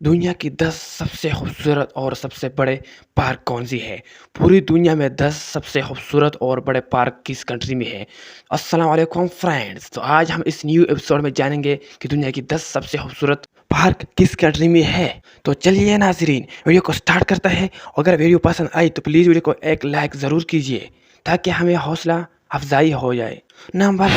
دنیا کی 10 سب سے خوبصورت اور سب سے بڑے پارک کون سی ہے؟ پوری دنیا میں 10 سب سے خوبصورت اور بڑے پارک کس کنٹری میں ہے؟ السلام علیکم فرینڈز، تو آج ہم اس نیو ایپیسوڈ میں جانیں گے کہ دنیا کی 10 سب سے خوبصورت پارک کس کنٹری میں ہے۔ تو چلیے ناظرین، ویڈیو کو سٹارٹ کرتا ہے۔ اگر ویڈیو پسند آئی تو پلیز ویڈیو کو ایک لائک ضرور کیجیے تاکہ ہمیں حوصلہ افزائی ہو جائے۔ نمبر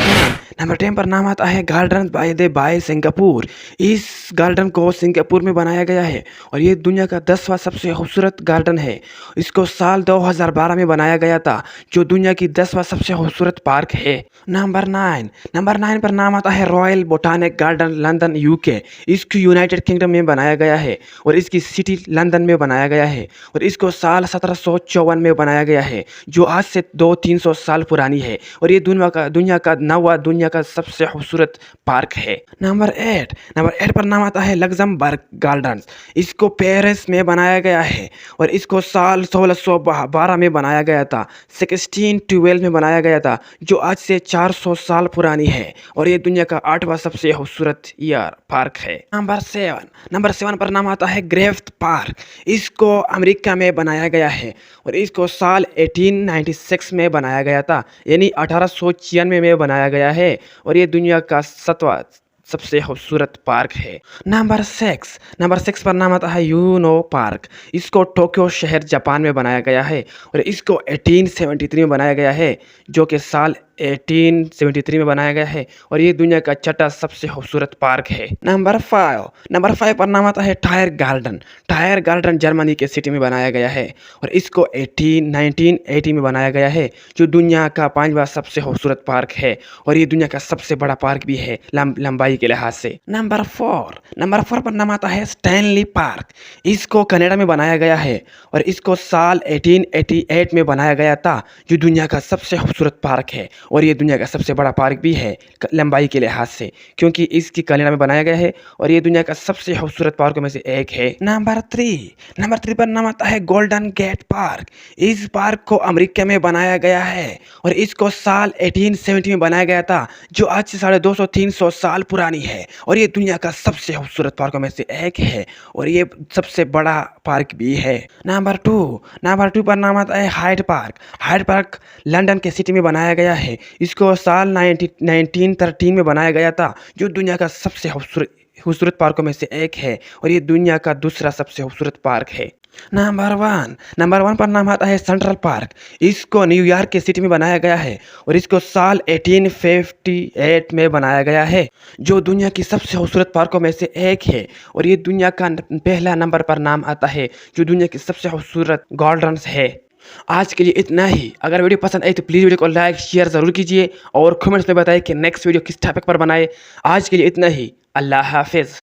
10 پر نام آتا ہے گارڈن بائی سنگاپور۔ اس گارڈن کو سنگاپور میں بنایا گیا ہے اور یہ دنیا کا 10واں سب سے خوبصورت گارڈن ہے۔ اس کو سال 2012 میں بنایا گیا تھا، جو دنیا کی 10واں سب سے خوبصورت پارک ہے۔ نمبر 9 پر نام آتا ہے رائل بوٹانک گارڈن لندن UK۔ اس کو یونائٹڈ کنگڈم میں بنایا گیا ہے اور اس کی سٹی لندن میں بنایا گیا ہے اور اس کو سال 1754 میں بنایا گیا ہے، جو آج سے 200-300 سال پرانی ہے اور یہ دنیا کا 9واں سب سے خوبصورت پارک ہے۔ نمبر 8 پر نام آتا ہے لگزمبرگ گارڈنز۔ اس کو پیرس میں بنایا گیا ہے اور اس کو سال 1612 میں بنایا گیا تھا، 1612 میں بنایا گیا تھا، جو آج سے 400 سال پرانی ہے اور یہ دنیا کا 8واں سب سے خوبصورت پارک ہے۔ نمبر 7 پر نام آتا ہے گریفت پارک۔ اس کو امریکہ میں بنایا گیا ہے اور اس کو سال 1896 میں بنایا گیا تھا، یعنی 1896 میں بنایا گیا ہے اور یہ دنیا کا 7واں سب سے خوبصورت پارک ہے۔ نمبر 6 پر نام آتا ہے یونو پارک۔ اس کو ٹوکیو شہر جاپان میں بنایا گیا ہے اور اس کو 1873 میں بنایا گیا ہے، جو کہ سال 1873 میں بنایا گیا ہے اور یہ دنیا کا 6واں سب سے خوبصورت پارک ہے۔ نمبر 5 پر نام آتا ہے ٹائر گارڈن جرمنی کے سٹی میں بنایا گیا ہے اور اس کو 1980 میں بنایا گیا ہے، جو دنیا کا 5واں سب سے خوبصورت پارک ہے اور یہ دنیا کا سب سے بڑا پارک بھی ہے لمبائی کے لحاظ سے۔ نمبر 4 پر نام آتا ہے اسٹینلی پارک۔ اس کو کینیڈا میں بنایا گیا ہے اور اس کو سال 1888 میں بنایا گیا تھا، جو دنیا کا سب سے خوبصورت پارک ہے اور یہ دنیا کا سب سے بڑا پارک بھی ہے لمبائی کے لحاظ سے، کیونکہ اس کی کینیڈا میں بنایا گیا ہے اور یہ دنیا کا سب سے خوبصورت پارکوں میں سے ایک ہے۔ نمبر 3 پر نام آتا ہے گولڈن گیٹ پارک۔ اس پارک کو امریکہ میں بنایا گیا ہے اور اس کو سال 1870 میں بنایا گیا تھا، جو آج سے 250-300 سال پرانی ہے اور یہ دنیا کا سب سے خوبصورت پارکوں میں سے ایک ہے اور یہ سب سے بڑا پارک بھی ہے۔ نمبر 2 پر نام آتا ہے ہائیڈ پارک لندن کے سٹی میں بنایا گیا ہے۔ اس کو سال 1913 میں بنایا گیا تھا، جو دنیا کا سب سے خوبصورت پارکوں میں سے ایک ہے اور یہ دنیا کا دوسرا سب سے خوبصورت پارک ہے۔ نمبر 1 پر نام آتا ہے سینٹرل پارک۔ اس کو نیو یارک کے سٹی میں بنایا گیا ہے اور اس کو سال 1858 میں بنایا گیا ہے، جو دنیا کی سب سے خوبصورت پارکوں میں سے ایک ہے اور یہ دنیا کا پہلا نمبر پر نام آتا ہے، جو دنیا کی سب سے خوبصورت گارڈنز ہے۔ آج کے لیے اتنا ہی۔ اگر ویڈیو پسند آئی تو پلیز ویڈیو کو لائک شیئر ضرور کیجیے اور کمنٹس میں بتائیں کہ نیکسٹ ویڈیو کس ٹاپک پر بنائے۔ آج کے لیے اتنا ہی۔ اللہ حافظ۔